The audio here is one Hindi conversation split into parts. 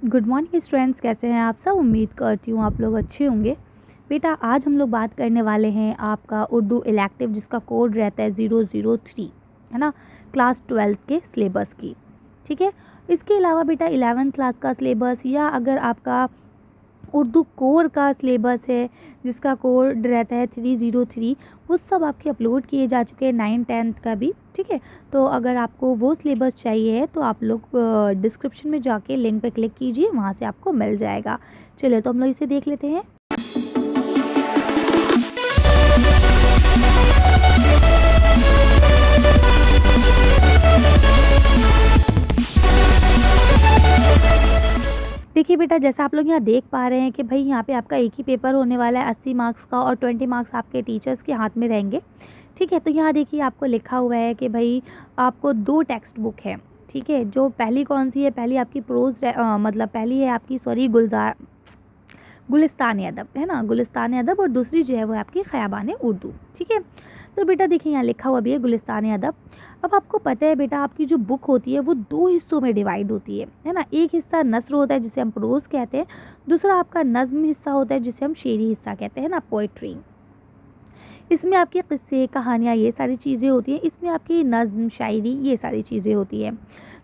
गुड मॉर्निंग स्टूडेंट्स, कैसे हैं आप सब। उम्मीद करती हूँ आप लोग अच्छे होंगे। बेटा आज हम लोग बात करने वाले हैं आपका उर्दू इलेक्टिव जिसका कोड रहता है 003, है ना, क्लास 12 के सिलेबस की। ठीक है, इसके अलावा बेटा 11th क्लास का सिलेबस या अगर आपका उर्दू कोर का सिलेबस है जिसका कोड रहता है 303, वो सब आपके अपलोड किए जा चुके हैं 9th-10th का भी। ठीक है, तो अगर आपको वो सिलेबस चाहिए तो आप लोग डिस्क्रिप्शन में जाके लिंक पे क्लिक कीजिए, वहाँ से आपको मिल जाएगा। चलिए तो हम लोग इसे देख लेते हैं। देखिए बेटा, जैसा आप लोग यहाँ देख पा रहे हैं कि भाई यहाँ पे आपका एक ही पेपर होने वाला है 80 मार्क्स का, और 20 मार्क्स आपके टीचर्स के हाथ में रहेंगे। ठीक है, तो यहाँ देखिए आपको लिखा हुआ है कि भाई आपको 2 टेक्स्ट बुक है। ठीक है, जो पहली कौन सी है, पहली आपकी मतलब पहली है आपकी गुलिस्तान अदब, है ना, गुलिस्तान अदब, और दूसरी जो है वो आपकी ख़याबान उर्दू। ठीक है, तो बेटा देखिए यहाँ लिखा हुआ भी है गुलिस्तान अदब। अब आपको पता है बेटा आपकी जो बुक होती है वो 2 हिस्सों में डिवाइड होती है ना। एक हिस्सा नस्र होता है जिसे हम प्रोज़ कहते हैं, दूसरा आपका नज़्म हिस्सा होता है जिसे हम शेरी हिस्सा कहते हैं ना, पोइट्री। इसमें आपके किस्से, कहानियाँ, ये सारी चीज़ें होती हैं। इसमें आपकी नज़्म, शायरी, ये सारी चीज़ें होती हैं।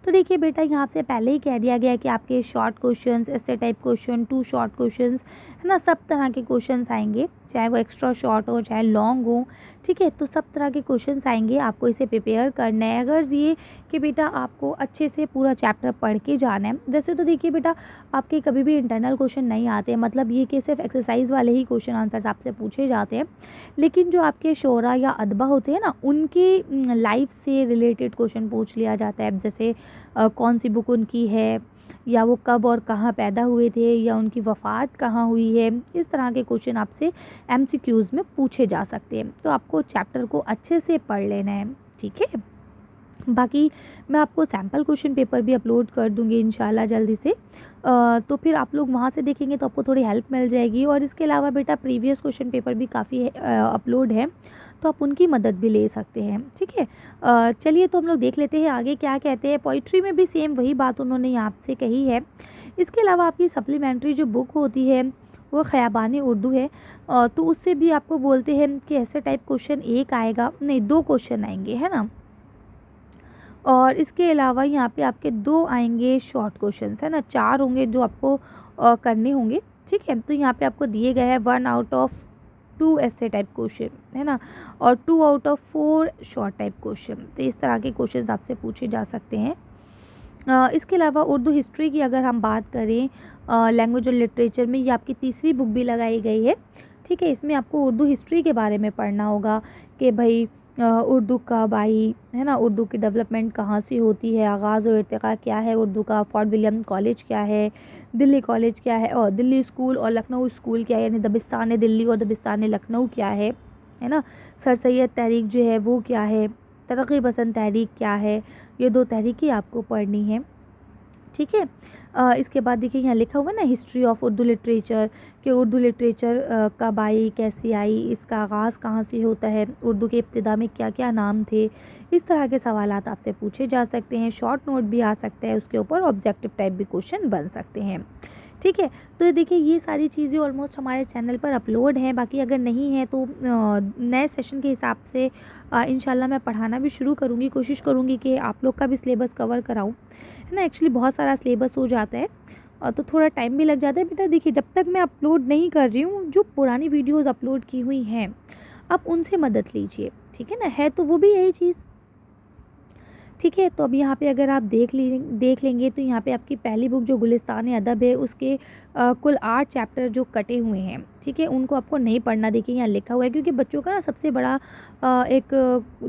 तो देखिए बेटा यहाँ से पहले ही कह दिया गया है कि आपके शॉर्ट क्वेश्चंस, ऐसे टाइप क्वेश्चन, 2 शॉर्ट क्वेश्चंस, है ना, सब तरह के क्वेश्चंस आएंगे, चाहे वो एक्स्ट्रा शॉर्ट हो चाहे लॉन्ग हो। ठीक है, तो सब तरह के क्वेश्चंस आएंगे, आपको इसे प्रिपेयर करना है। अगर ये कि बेटा आपको अच्छे से पूरा चैप्टर पढ़ के जाना है। वैसे तो देखिए बेटा आपके कभी भी इंटरनल क्वेश्चन नहीं आते, मतलब ये कि सिर्फ एक्सरसाइज वाले ही क्वेश्चन आंसर्स आपसे पूछे जाते हैं। लेकिन जो आपके शोरा या अदबा होते हैं ना, उनकी लाइफ से रिलेटेड क्वेश्चन पूछ लिया जाता है। जैसे कौन सी बुक उनकी है, या वो कब और कहाँ पैदा हुए थे, या उनकी वफ़ात कहाँ हुई है। इस तरह के क्वेश्चन आपसे एमसीक्यूज़ में पूछे जा सकते हैं। तो आपको चैप्टर को अच्छे से पढ़ लेना है। ठीक है, बाकी मैं आपको सैम्पल क्वेश्चन पेपर भी अपलोड कर दूंगी इंशाल्लाह जल्दी से। तो फिर आप लोग वहाँ से देखेंगे तो आपको थोड़ी हेल्प मिल जाएगी। और इसके अलावा बेटा प्रीवियस क्वेश्चन पेपर भी काफ़ी अपलोड है, तो आप उनकी मदद भी ले सकते हैं। ठीक है, चलिए तो हम लोग देख लेते हैं आगे क्या कहते हैं। पोइट्री में भी सेम वही बात उन्होंने यहाँ से कही है। इसके अलावा आपकी सप्लीमेंट्री जो बुक होती है वो ख़याबान उर्दू है। तो उससे भी आपको बोलते हैं कि ऐसे टाइप क्वेश्चन एक आएगा, नहीं 2 क्वेश्चन आएंगे, है ना। और इसके अलावा यहाँ पे आपके 2 आएंगे शॉर्ट क्वेश्चंस, है ना, 4 होंगे जो आपको करने होंगे। ठीक है, तो यहाँ पे आपको दिए गए हैं 1 आउट ऑफ 2 ऐसे टाइप क्वेश्चन, है ना, और 2 out of 4 short type question. तो इस तरह के क्वेश्चंस आपसे पूछे जा सकते हैं। इसके अलावा उर्दू हिस्ट्री की अगर हम बात करें लैंग्वेज और लिटरेचर में, ये आपकी तीसरी बुक भी लगाई गई है। ठीक है, इसमें आपको उर्दू हिस्ट्री के बारे में पढ़ना होगा कि भाई उर्दू कब आई, है ना, उर्दू की डेवलपमेंट कहाँ से होती है, आगाज़ और इर्तिक़ा क्या है उर्दू का, फोर्ट विलियम कॉलेज क्या है, दिल्ली कॉलेज क्या है, और दिल्ली स्कूल और लखनऊ स्कूल क्या है, यानी दबिस्तान दिल्ली और दबिस्तान लखनऊ क्या है ना, सर सैयद तहरीक जो है वो क्या है, तरक्की पसंद तहरीक क्या है। ये 2 तहरीकें आपको पढ़नी है। ठीक है, इसके बाद देखिए यहाँ लिखा हुआ है ना, हिस्ट्री ऑफ उर्दू लिटरेचर, कि उर्दू लिटरेचर कब आई, कैसे आई, इसका आगाज़ कहाँ से होता है, उर्दू के इब्तिदा में क्या क्या नाम थे। इस तरह के सवालात आपसे पूछे जा सकते हैं। शॉर्ट नोट भी आ सकता है उसके ऊपर, ऑब्जेक्टिव टाइप भी क्वेश्चन बन सकते हैं। ठीक है, तो देखिए ये सारी चीज़ें ऑलमोस्ट हमारे चैनल पर अपलोड हैं। बाकी अगर नहीं है तो नए सेशन के हिसाब से इंशाल्लाह मैं पढ़ाना भी शुरू करूँगी, कोशिश करूँगी कि आप लोग का भी सिलेबस कवर कराऊँ, है ना। एक्चुअली बहुत सारा सिलेबस हो जाता है और तो थोड़ा टाइम भी लग जाता है। बेटा देखिए जब तक मैं अपलोड नहीं कर रही हूँ, जो पुरानी वीडियोज़ अपलोड की हुई हैं आप उनसे मदद लीजिए। ठीक है ना, है तो वो भी यही चीज़। ठीक है, तो अब यहाँ पे अगर आप देख लेंगे तो यहाँ पे आपकी पहली बुक जो गुलिस्तान अदब है उसके कुल 8 चैप्टर जो कटे हुए हैं। ठीक है, उनको आपको नहीं पढ़ना। देखिए यहाँ लिखा हुआ है, क्योंकि बच्चों का ना सबसे बड़ा एक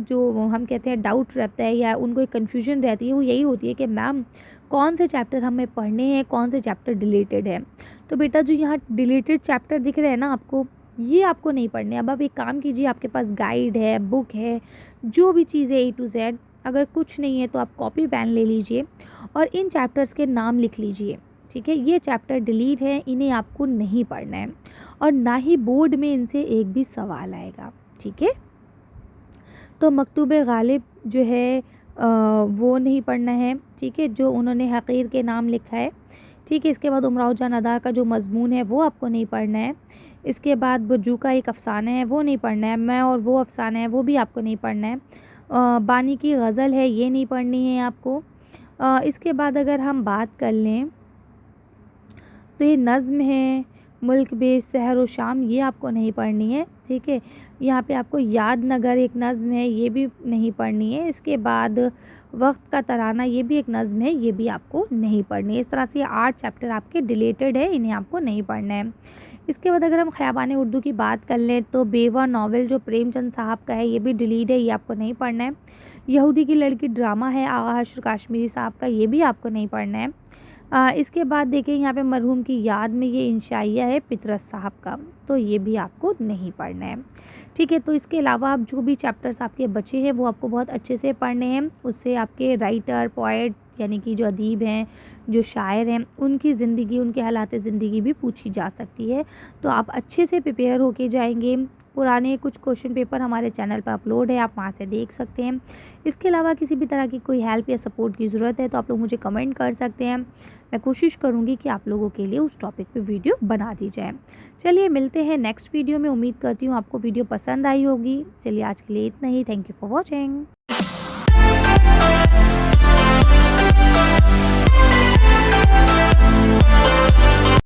जो हम कहते हैं डाउट रहता है या उनको एक कन्फ्यूजन रहती है, वो यही होती है कि मैम कौन से चैप्टर हमें पढ़ने हैं, कौन से चैप्टर डिलीटेड है। तो बेटा जो यहाँ डिलीटेड चैप्टर दिख रहे हैं ना आपको, ये आपको नहीं पढ़ने। अब आप एक काम कीजिए, आपके पास गाइड है, बुक है, जो भी चीज़ है A to Z, अगर कुछ नहीं है तो आप कॉपी पेन ले लीजिए और इन चैप्टर्स के नाम लिख लीजिए। ठीक है, ये चैप्टर डिलीट है, इन्हें आपको नहीं पढ़ना है और ना ही बोर्ड में इनसे एक भी सवाल आएगा। ठीक है, तो मकतूब गालिब जो है वो नहीं पढ़ना है। ठीक है, जो उन्होंने हकीर के नाम लिखा है। ठीक है। इसके बाद उमराव जान अदा का जो मज़मून है वो आपको नहीं पढ़ना है। इसके बाद बुज्जू का एक अफ़साना है वो नहीं पढ़ना है। मैं और वो अफ़साना है वो भी आपको नहीं पढ़ना है। बानी की गज़ल है ये नहीं पढ़नी है आपको। इसके बाद अगर हम बात कर लें तो ये नज़्म है मुल्क बे सहर व शाम, ये आपको नहीं पढ़नी है। ठीक है। यहाँ पे आपको याद नगर एक नज़्म है ये भी नहीं पढ़नी है। इसके बाद वक्त का तराना ये भी एक नज़्म है ये भी आपको नहीं पढ़नी है। इस तरह से ये 8 चैप्टर आपके डिलीटेड है, इन्हें आपको नहीं पढ़ना है। इसके बाद अगर हम ख़याबान उर्दू की बात कर लें तो बेवा नॉवल जो प्रेमचंद साहब का है ये भी डिलीट है, ये आपको नहीं पढ़ना है। यहूदी की लड़की ड्रामा है आगा हशर काश्मीरी साहब का, ये भी आपको नहीं पढ़ना है। इसके बाद देखिए यहाँ पे मरहूम की याद में ये इंशाइया है पितरस साहब का, तो ये भी आपको नहीं पढ़ना है। ठीक है। तो इसके अलावा आप जो भी चैप्टर्स आपके बचे हैं वो आपको बहुत अच्छे से पढ़ने हैं। उससे आपके राइटर पोएट यानी कि जो अदीब हैं जो शायर हैं उनकी ज़िंदगी उनके हालात ज़िंदगी भी पूछी जा सकती है। तो आप अच्छे से प्रिपेयर होके जाएंगे। पुराने कुछ क्वेश्चन पेपर हमारे चैनल पर अपलोड है, आप वहाँ से देख सकते हैं। इसके अलावा किसी भी तरह की कोई हेल्प या सपोर्ट की ज़रूरत है तो आप लोग मुझे कमेंट कर सकते हैं। मैं कोशिश करूँगी कि आप लोगों के लिए उस टॉपिक पे वीडियो बना दी जाए। चलिए मिलते हैं नेक्स्ट वीडियो में। उम्मीद करती हूँ आपको वीडियो पसंद आई होगी। चलिए आज के लिए इतना ही। Thank you for watching.